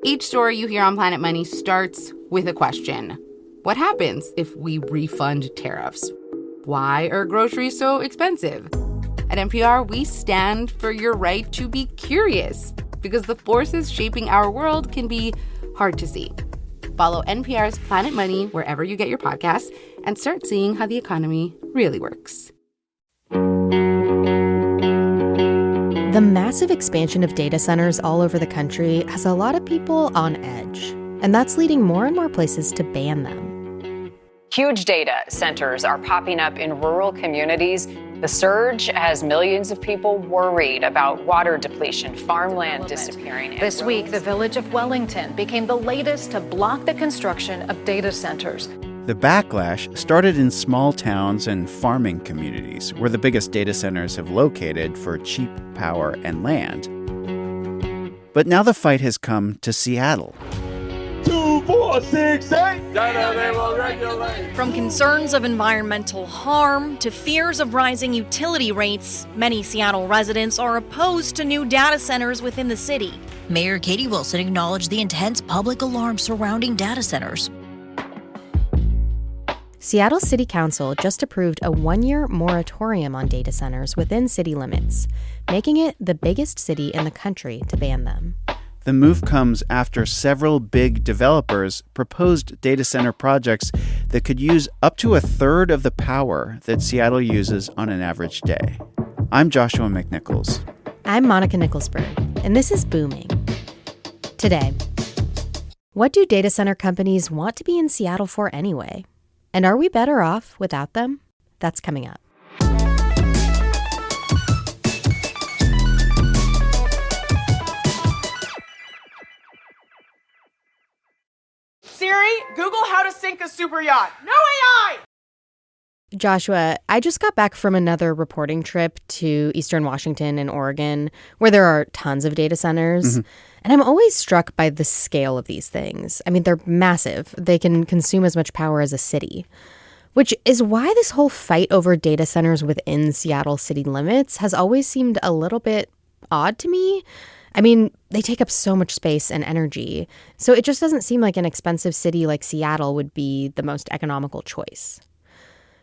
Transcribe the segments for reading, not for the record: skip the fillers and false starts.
Each story you hear on Planet Money starts with a question. What happens if we refund tariffs? Why are groceries so expensive? At NPR, we stand for your right to be curious because the forces shaping our world can be hard to see. Follow NPR's Planet Money wherever you get your podcasts and start seeing how the economy really works. The massive expansion of data centers all over the country has a lot of people on edge, and that's leading more and more places to ban them. Huge data centers are popping up in rural communities. The surge has millions of people worried about water depletion, farmland disappearing. This week, the village of Wellington became the latest to block the construction of data centers. The backlash started in small towns and farming communities where the biggest data centers have located for cheap power and land. But now the fight has come to Seattle. 2, 4, 6, 8. They will regulate. From concerns of environmental harm to fears of rising utility rates, many Seattle residents are opposed to new data centers within the city. Mayor Katie Wilson acknowledged the intense public alarm surrounding data centers. Seattle City Council just approved a 1-year moratorium on data centers within city limits, making it the biggest city in the country to ban them. The move comes after several big developers proposed data center projects that could use up to a third of the power that Seattle uses on an average day. I'm Joshua McNichols. I'm Monica Nicholsberg, and this is Booming. Today, what do data center companies want to be in Seattle for anyway? And are we better off without them? That's coming up. Siri, Google how to sink a super yacht. No AI! Joshua, I just got back from another reporting trip to Eastern Washington and Oregon, where there are tons of data centers. Mm-hmm. And I'm always struck by the scale of these things. I mean, they're massive. They can consume as much power as a city, which is why this whole fight over data centers within Seattle city limits has always seemed a little bit odd to me. I mean, they take up so much space and energy, so it just doesn't seem like an expensive city like Seattle would be the most economical choice.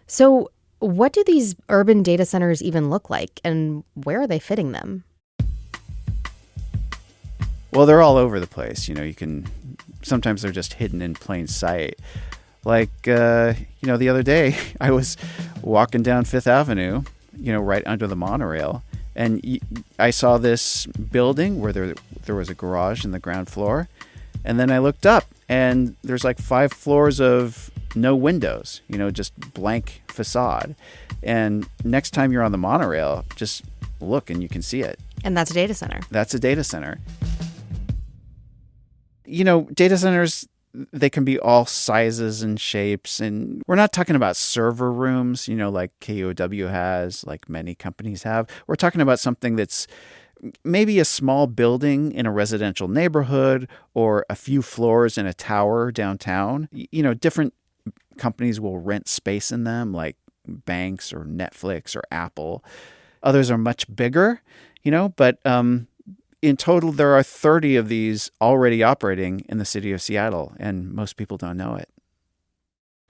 So what do these urban data centers even look like, and where are they fitting them? Well, they're all over the place. Sometimes they're just hidden in plain sight. Like, the other day I was walking down Fifth Avenue, right under the monorail. And I saw this building where there was a garage in the ground floor. And then I looked up and there's like 5 floors of no windows, just blank facade. And next time you're on the monorail, just look and you can see it. And that's a data center. That's a data center. Data centers, they can be all sizes and shapes. And we're not talking about server rooms, like KUOW has, like many companies have. We're talking about something that's maybe a small building in a residential neighborhood or a few floors in a tower downtown. Different companies will rent space in them, like banks or Netflix or Apple. Others are much bigger, but in total, there are 30 of these already operating in the city of Seattle, and most people don't know it.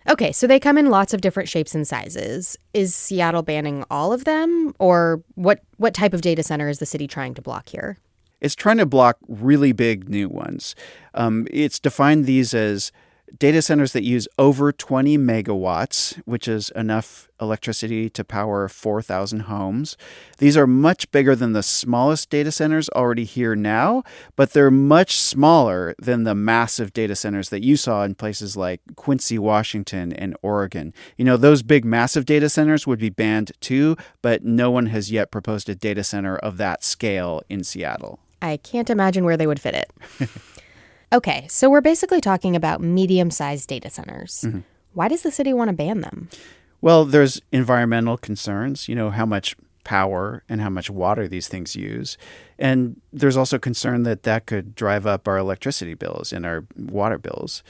Okay, so they come in lots of different shapes and sizes. Is Seattle banning all of them? Or what type of data center is the city trying to block here? It's trying to block really big new ones. It's defined these as data centers that use over 20 megawatts, which is enough electricity to power 4,000 homes. These are much bigger than the smallest data centers already here now, but they're much smaller than the massive data centers that you saw in places like Quincy, Washington, and Oregon. Those big, massive data centers would be banned too, but no one has yet proposed a data center of that scale in Seattle. I can't imagine where they would fit it. Okay, so we're basically talking about medium-sized data centers. Mm-hmm. Why does the city want to ban them? Well, there's environmental concerns, how much power and how much water these things use. And there's also concern that could drive up our electricity bills and our water bills.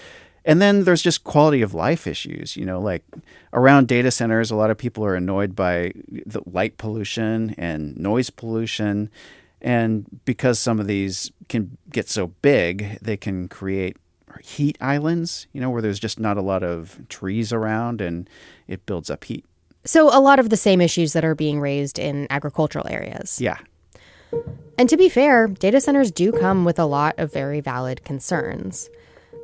And then there's just quality of life issues, like around data centers, a lot of people are annoyed by the light pollution and noise pollution. And because some of these can get so big, they can create heat islands, where there's just not a lot of trees around and it builds up heat. So a lot of the same issues that are being raised in agricultural areas. Yeah. And to be fair, data centers do come with a lot of very valid concerns.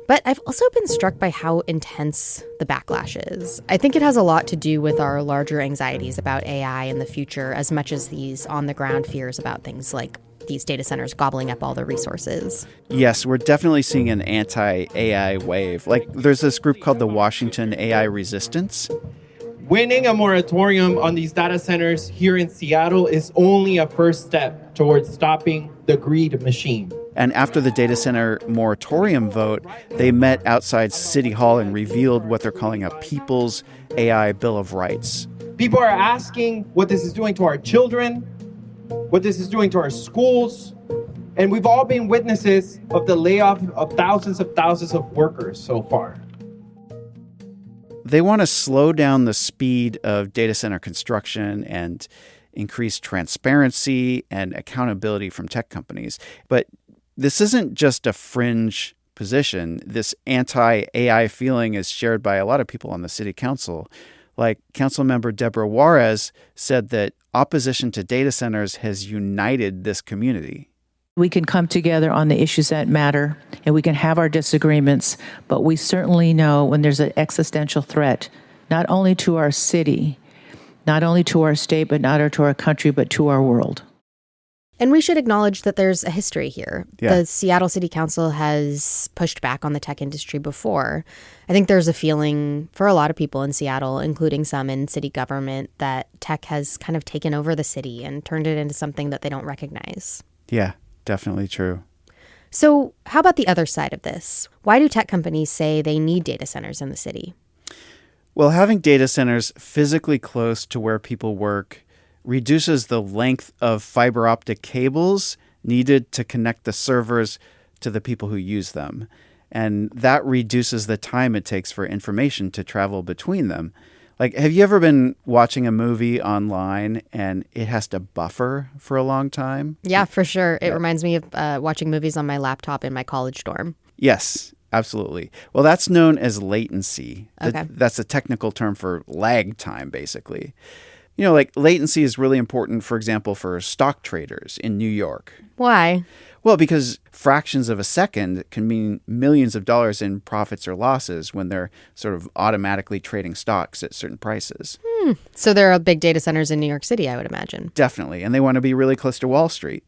But I've also been struck by how intense the backlash is. I think it has a lot to do with our larger anxieties about AI in the future, as much as these on-the-ground fears about things like these data centers gobbling up all the resources. Yes, we're definitely seeing an anti-AI wave. Like, there's this group called the Washington AI Resistance. Winning a moratorium on these data centers here in Seattle is only a first step towards stopping the greed machine. And after the data center moratorium vote, they met outside City Hall and revealed what they're calling a People's AI Bill of Rights. People are asking what this is doing to our children, what this is doing to our schools, and we've all been witnesses of the layoff of thousands of workers so far. They want to slow down the speed of data center construction and increase transparency and accountability from tech companies. But this isn't just a fringe position. This anti-AI feeling is shared by a lot of people on the city council. Like Councilmember Deborah Juarez said that opposition to data centers has united this community. We can come together on the issues that matter, and we can have our disagreements, but we certainly know when there's an existential threat, not only to our city, not only to our state, but not only to our country, but to our world. And we should acknowledge that there's a history here. Yeah. The Seattle City Council has pushed back on the tech industry before. I think there's a feeling for a lot of people in Seattle, including some in city government, that tech has kind of taken over the city and turned it into something that they don't recognize. Yeah. Definitely true. So how about the other side of this? Why do tech companies say they need data centers in the city? Well, having data centers physically close to where people work reduces the length of fiber optic cables needed to connect the servers to the people who use them. And that reduces the time it takes for information to travel between them. Like, have you ever been watching a movie online and it has to buffer for a long time? Yeah, for sure. It reminds me of watching movies on my laptop in my college dorm. Yes, absolutely. Well, that's known as latency. Okay. That's a technical term for lag time, basically. Like latency is really important, for example, for stock traders in New York. Why? Well, because fractions of a second can mean millions of dollars in profits or losses when they're sort of automatically trading stocks at certain prices. So there are big data centers in New York City, I would imagine. Definitely. And they want to be really close to Wall Street.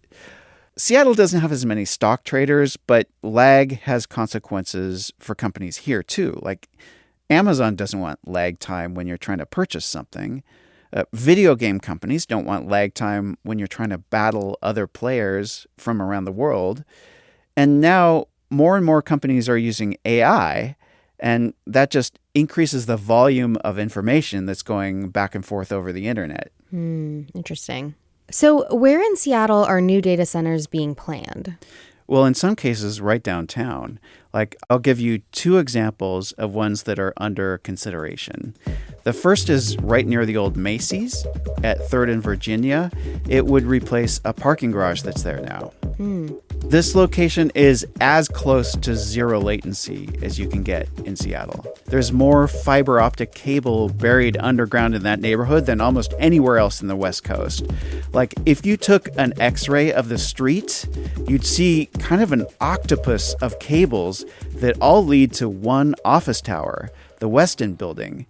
Seattle doesn't have as many stock traders, but lag has consequences for companies here, too. Like Amazon doesn't want lag time when you're trying to purchase something. Video game companies don't want lag time when you're trying to battle other players from around the world. And now more and more companies are using AI, and that just increases the volume of information that's going back and forth over the internet. Interesting. So where in Seattle are new data centers being planned? Well, in some cases, right downtown. Like, I'll give you two examples of ones that are under consideration. The first is right near the old Macy's at 3rd and Virginia. It would replace a parking garage that's there now. This location is as close to zero latency as you can get in Seattle. There's more fiber optic cable buried underground in that neighborhood than almost anywhere else in the West Coast. Like, if you took an X-ray of the street, you'd see kind of an octopus of cables that all lead to one office tower, the Westin building.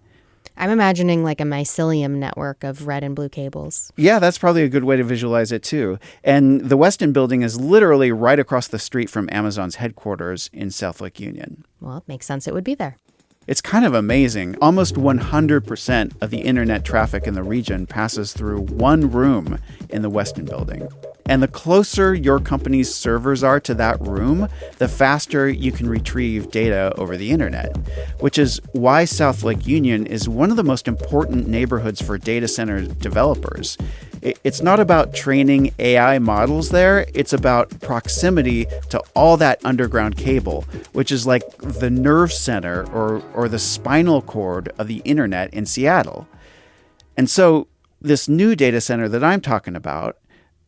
I'm imagining like a mycelium network of red and blue cables. Yeah, that's probably a good way to visualize it too. And the Westin building is literally right across the street from Amazon's headquarters in South Lake Union. Well, it makes sense it would be there. It's kind of amazing. Almost 100% of the internet traffic in the region passes through one room in the Westin building. And the closer your company's servers are to that room, the faster you can retrieve data over the internet, which is why South Lake Union is one of the most important neighborhoods for data center developers. It's not about training AI models there. It's about proximity to all that underground cable, which is like the nerve center or the spinal cord of the internet in Seattle. And so this new data center that I'm talking about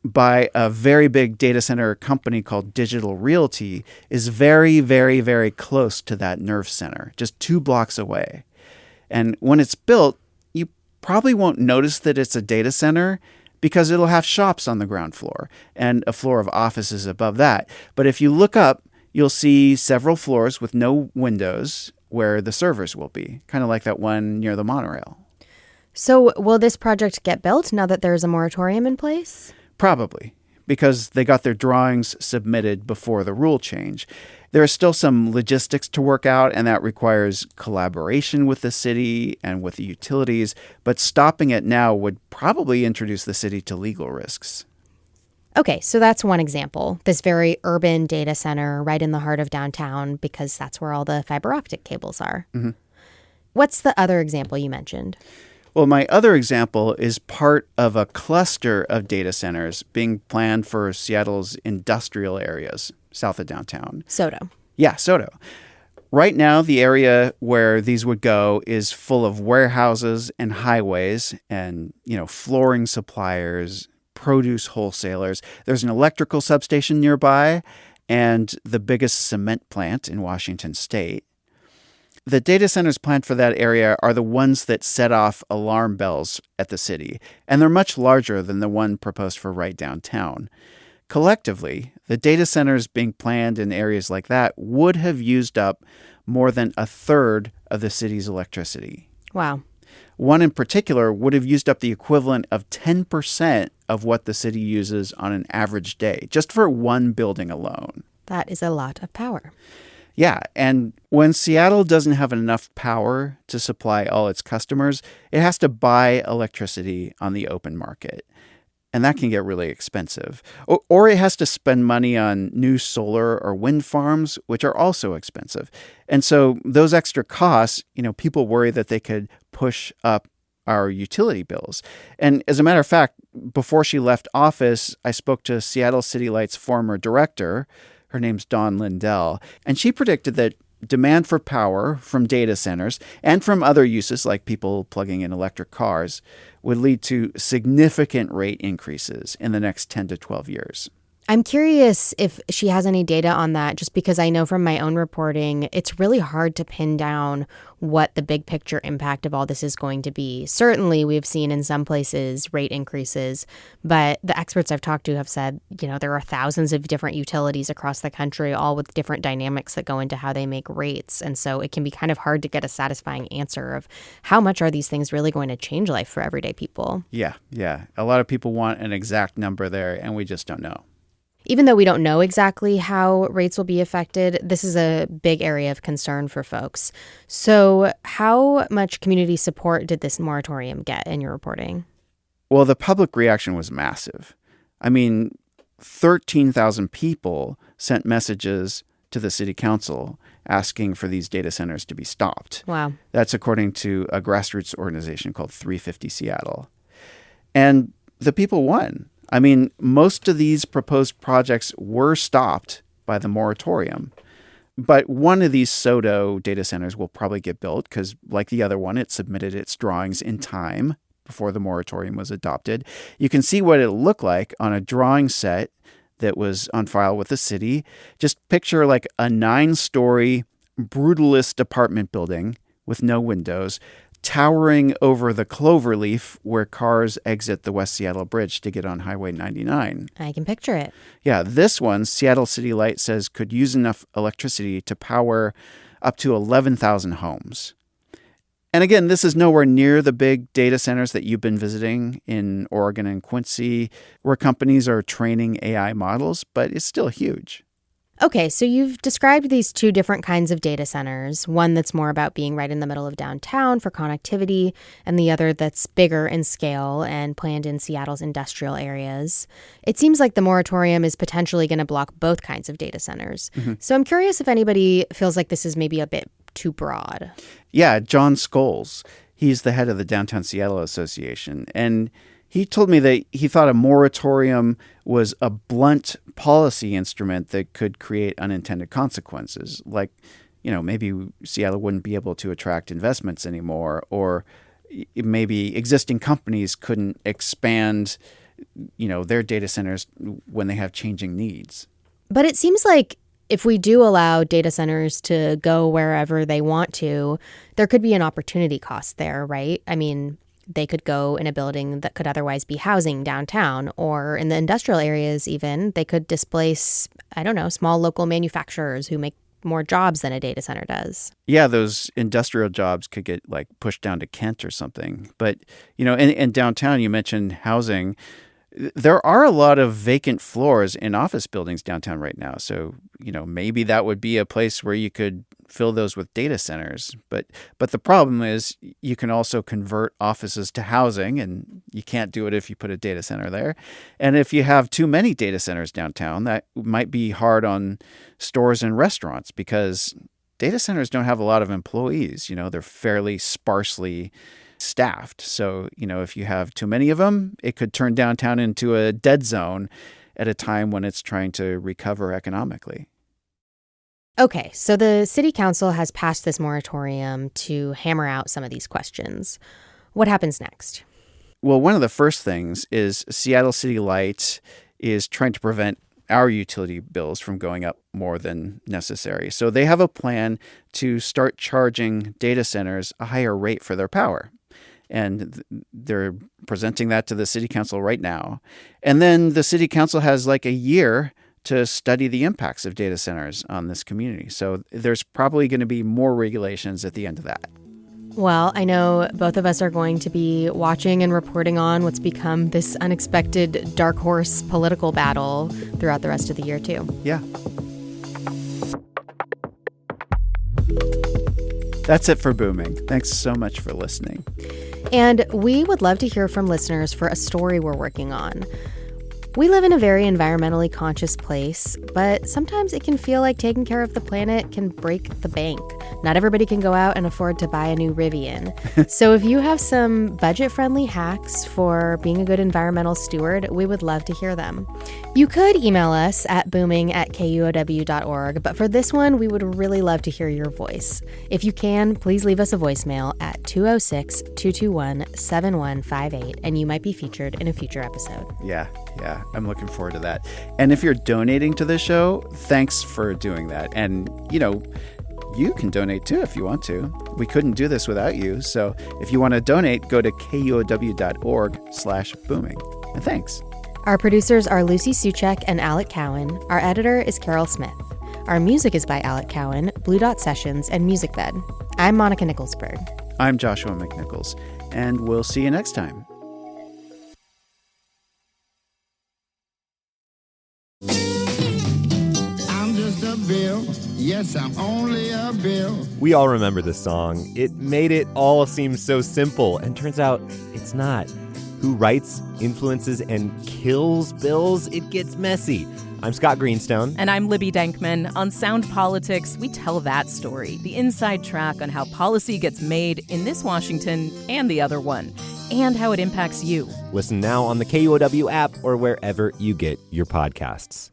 by a very big data center company called Digital Realty is very, very, very close to that nerve center, just 2 blocks away. And when it's built, you probably won't notice that it's a data center because it'll have shops on the ground floor and a floor of offices above that. But if you look up, you'll see several floors with no windows where the servers will be, kind of like that one near the monorail. So will this project get built now that there's a moratorium in place? Probably, because they got their drawings submitted before the rule change. There are still some logistics to work out, and that requires collaboration with the city and with the utilities, but stopping it now would probably introduce the city to legal risks. Okay, so that's one example, this very urban data center right in the heart of downtown because that's where all the fiber optic cables are. Mm-hmm. What's the other example you mentioned? Well, my other example is part of a cluster of data centers being planned for Seattle's industrial areas south of downtown. SoDo. Yeah, SoDo. Right now, the area where these would go is full of warehouses and highways and, flooring suppliers, produce wholesalers. There's an electrical substation nearby and the biggest cement plant in Washington state. The data centers planned for that area are the ones that set off alarm bells at the city, and they're much larger than the one proposed for right downtown. Collectively, the data centers being planned in areas like that would have used up more than a third of the city's electricity. Wow. One in particular would have used up the equivalent of 10% of what the city uses on an average day, just for one building alone. That is a lot of power. Yeah, and when Seattle doesn't have enough power to supply all its customers, it has to buy electricity on the open market. And that can get really expensive. Or it has to spend money on new solar or wind farms, which are also expensive. And so those extra costs, people worry that they could push up our utility bills. And as a matter of fact, before she left office, I spoke to Seattle City Light's former director. Her name's Dawn Lindell, and she predicted that demand for power from data centers and from other uses like people plugging in electric cars would lead to significant rate increases in the next 10 to 12 years. I'm curious if she has any data on that, just because I know from my own reporting, it's really hard to pin down what the big picture impact of all this is going to be. Certainly, we've seen in some places rate increases, but the experts I've talked to have said, there are thousands of different utilities across the country, all with different dynamics that go into how they make rates. And so it can be kind of hard to get a satisfying answer of how much are these things really going to change life for everyday people. Yeah. A lot of people want an exact number there, and we just don't know. Even though we don't know exactly how rates will be affected, this is a big area of concern for folks. So how much community support did this moratorium get in your reporting? Well, the public reaction was massive. 13,000 people sent messages to the city council asking for these data centers to be stopped. Wow. That's according to a grassroots organization called 350 Seattle. And the people won. Most of these proposed projects were stopped by the moratorium. But one of these SoDo data centers will probably get built because, like the other one, it submitted its drawings in time before the moratorium was adopted. You can see what it'll look like on a drawing set that was on file with the city. Just picture like a 9-story brutalist apartment building with no windows, towering over the cloverleaf where cars exit the West Seattle Bridge to get on Highway 99. I can picture it. Yeah, this one, Seattle City Light says could use enough electricity to power up to 11,000 homes. And again, this is nowhere near the big data centers that you've been visiting in Oregon and Quincy, where companies are training AI models, but it's still huge. Okay, so you've described these two different kinds of data centers, one that's more about being right in the middle of downtown for connectivity, and the other that's bigger in scale and planned in Seattle's industrial areas. It seems like the moratorium is potentially going to block both kinds of data centers. Mm-hmm. So I'm curious if anybody feels like this is maybe a bit too broad. Yeah, John Scholes, he's the head of the Downtown Seattle Association, and he told me that he thought a moratorium was a blunt policy instrument that could create unintended consequences, like, maybe Seattle wouldn't be able to attract investments anymore, or maybe existing companies couldn't expand their data centers when they have changing needs. But it seems like if we do allow data centers to go wherever they want to, there could be an opportunity cost there, right? I mean, they could go in a building that could otherwise be housing downtown, or in the industrial areas even, they could displace, I don't know, small local manufacturers who make more jobs than a data center does. Yeah, those industrial jobs could get like pushed down to Kent or something. But, in downtown, you mentioned housing. There are a lot of vacant floors in office buildings downtown right now. So, maybe that would be a place where you could fill those with data centers. But the problem is you can also convert offices to housing, and you can't do it if you put a data center there. And if you have too many data centers downtown, that might be hard on stores and restaurants because data centers don't have a lot of employees. They're fairly sparsely staffed. So, if you have too many of them, it could turn downtown into a dead zone at a time when it's trying to recover economically. Okay, so the city council has passed this moratorium to hammer out some of these questions. What happens next? Well, one of the first things is Seattle City Light is trying to prevent our utility bills from going up more than necessary. So they have a plan to start charging data centers a higher rate for their power. And they're presenting that to the city council right now. And then the city council has like a year to study the impacts of data centers on this community. So there's probably going to be more regulations at the end of that. Well, I know both of us are going to be watching and reporting on what's become this unexpected dark horse political battle throughout the rest of the year, too. Yeah. That's it for Booming. Thanks so much for listening. And we would love to hear from listeners for a story we're working on. We live in a very environmentally conscious place, but sometimes it can feel like taking care of the planet can break the bank. Not everybody can go out and afford to buy a new Rivian. So if you have some budget-friendly hacks for being a good environmental steward, we would love to hear them. You could email us at booming@kuow.org, but for this one, we would really love to hear your voice. If you can, please leave us a voicemail at 206-221-7158, and you might be featured in a future episode. Yeah, I'm looking forward to that. And if you're donating to this show, thanks for doing that. And, you can donate too if you want to. We couldn't do this without you. So if you want to donate, go to kuow.org/booming. And thanks. Our producers are Lucy Suchek and Alec Cowan. Our editor is Carol Smith. Our music is by Alec Cowan, Blue Dot Sessions, and MusicBed. I'm Monica Nicholsberg. I'm Joshua McNichols. And we'll see you next time. Bill. Yes, I'm only a bill. We all remember this song. It made it all seem so simple, and turns out it's not. Who writes, influences, and kills bills? It gets messy. I'm Scott Greenstone. And I'm Libby Denkman. On Sound Politics, we tell that story, the inside track on how policy gets made in this Washington and the other one, and how it impacts you. Listen now on the KUOW app or wherever you get your podcasts.